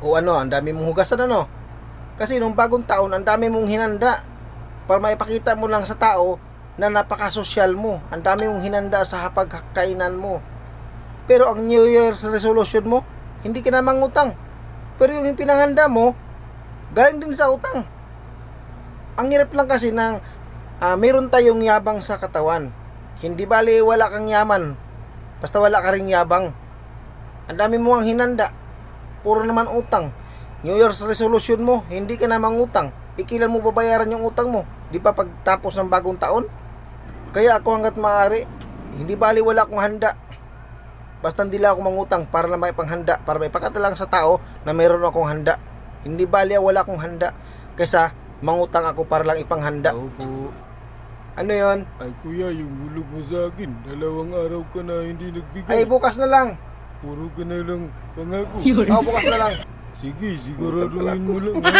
O ano, ang dami mong hugasan ano? Kasi nung bagong taon, ang dami mong hinanda para maipakita mo lang sa tao na napakasosyal mo. Ang dami mong hinanda sa hapagkainan mo. Pero ang New Year's resolution mo, hindi ka na mangutang. Pero yung pinanghanda mo, galing din sa utang. Ang hirap lang kasi ng meron tayong yabang sa katawan. Hindi bali wala kang yaman, basta wala ka ring yabang. Ang dami mo ang hinanda, puro naman utang. New Year's resolution mo, hindi ka na mangutang. Ikilan mo babayaran yung utang mo? Di pa pagtapos ng bagong taon? Kaya ako hanggat maaari, hindi bali wala akong handa. Basta hindi lang ako mangutang para na may panghanda, para may pakita lang sa tao na meron akong handa. Hindi bali wala akong handa kaysa mangutang ako para lang ipanghanda. Opo. Ano yon? Ay kuya, yung hulog mo sa akin, 2 araw ka na hindi nagbigay. Ay bukas na lang. Puro ka na lang pangako. Bukas na lang. Sige, siguraduhin mo lang ha.